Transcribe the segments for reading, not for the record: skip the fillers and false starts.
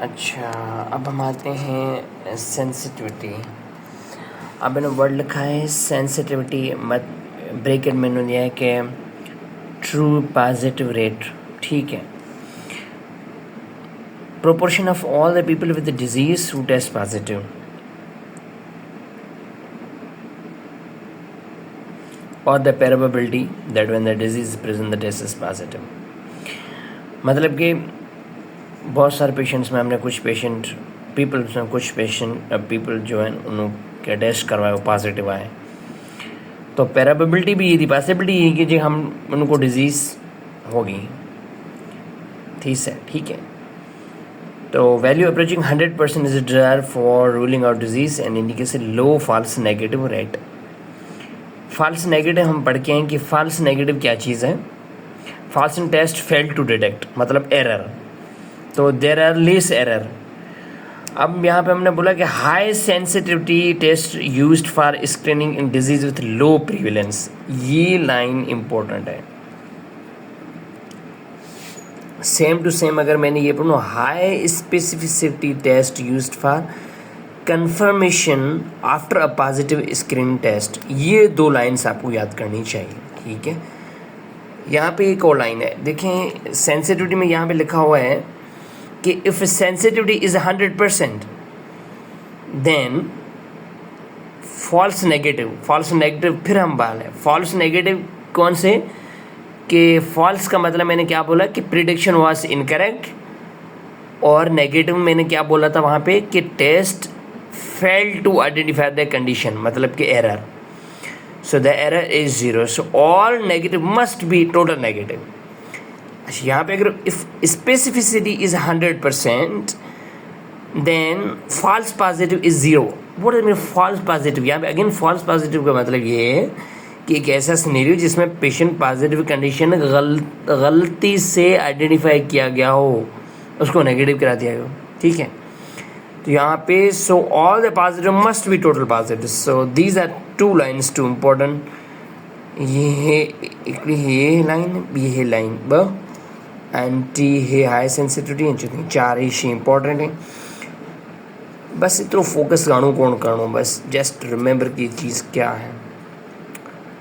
अच्छा, अब हम आते हैं सेंसिटिविटी। अब मैंने वर्ड लिखा है सेंसिटिविटी, मत ब्रैकेट में इन्होंने दिया है कि ट्रू पॉजिटिव रेट, ठीक है, proportion of all the people with the disease who test positive, or the probability that when the disease is present the test is positive। मतलब कि बहुत सारे पेशेंट्स में हमने कुछ पेशेंट पीपल जो है उनके टेस्ट करवाए वो पॉजिटिव आए, तो प्रोबेबिलिटी भी ये थी, पॉसिबिलिटी ये कि जो हम उनको डिजीज़ होगी, ठीक है। तो value approaching 100% is desire for ruling out disease and indication low false negative rate. False negative हम पढ़ के हैं कि फॉल्स नेगेटिव क्या चीज़ है। False in test fail to detect मतलब एरर, तो देर आर लेस एरर। अब यहाँ पे हमने बोला कि high sensitivity test used for screening in disease with low prevalence, ये लाइन इंपॉर्टेंट है। सेम टू सेम अगर मैंने ये पढ़ूँ, high specificity test used for confirmation after a positive screening test, ये दो लाइन्स आपको याद करनी चाहिए, ठीक है। यहाँ पे एक और लाइन है, देखें सेंसिटिविटी में यहाँ पे लिखा हुआ है कि if sensitivity is 100% then false negative फिर हम बाल है फॉल्स नेगेटिव कौन से कि फॉल्स का मतलब मैंने क्या बोला कि प्रिडिक्शन वाज इनकरेक्ट, और नेगेटिव मैंने क्या बोला था वहाँ पे कि test fail to identify the condition मतलब कि error, so the error is 0, so all negative must be total negative. अच्छा, यहाँ पे अगर if specificity is 100% then false positive is 0। What is mean false positive? यहाँ पे अगेन फॉल्स पॉजिटिव का मतलब ये है कि एक ऐसा सिनेरियो जिसमें पेशेंट पॉजिटिव कंडीशन गलती से आइडेंटिफाई किया गया हो, उसको नेगेटिव करा दिया गया हो, ठीक है। तो यहाँ पे so all the positive must be total positive, so these are two lines too important. ये लाइन ये लाइन ब एंटी है हाई सेंसिटिविटी, चार ही इंपॉर्टेंट है। बस इतना फोकस गाणु कौन करो, बस जस्ट रिमेंबर की चीज़ क्या है।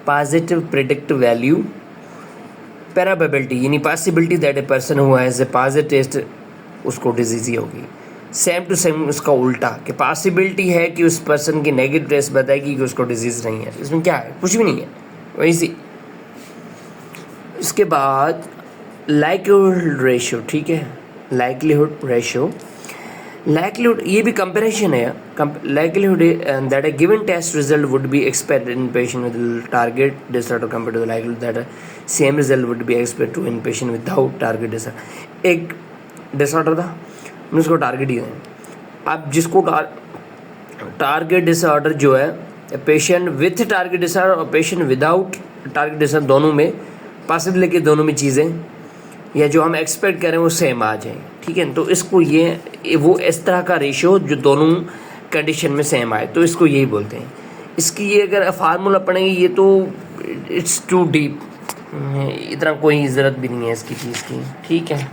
पॉजिटिव प्रेडिक्ट वैल्यू, प्रोबेबिलिटी यानी पॉसिबिलिटी दैट ए पर्सन हुआ हैज़ ए पॉजिटिव टेस्ट उसको डिजीज ही होगी। सेम टू सेम उसका उल्टा कि पॉसिबिलिटी है कि उस पर्सन की नेगेटिव टेस्ट बताएगी कि उसको डिजीज़ नहीं है, इसमें क्या है, कुछ भी नहीं है वैसी। इसके बाद लाइक्लीहुड रेशियो, ठीक है, लाइक्लीहुड रेशियो, लाइक्लीहुड ये भी कंपैरिजन है। Likelihood that a given test result would be expected in patient with target disorder compared to the likelihood that a same result would be expected to in patient without target disorder। एक disorder था, हमने उसको target दिया है। अब जिसको target disorder जो है, पेशेंट विथ टारगेट डिसऑर्डर और पेशेंट विदाउट टारगेट डिसऑर्डर, दोनों में पॉसिबल है कि दोनों में चीज़ें या जो हम एक्सपेक्ट करें वो सेम आ जाए, ठीक है। तो इसको ये वो इस तरह का रेशियो जो दोनों कंडीशन में सेम आए, तो इसको यही बोलते हैं। इसकी ये अगर फार्मूला पढ़ेंगे ये तो इट्स टू डीप, इतना कोई ज़रूरत भी नहीं है इसकी चीज़ की, ठीक है।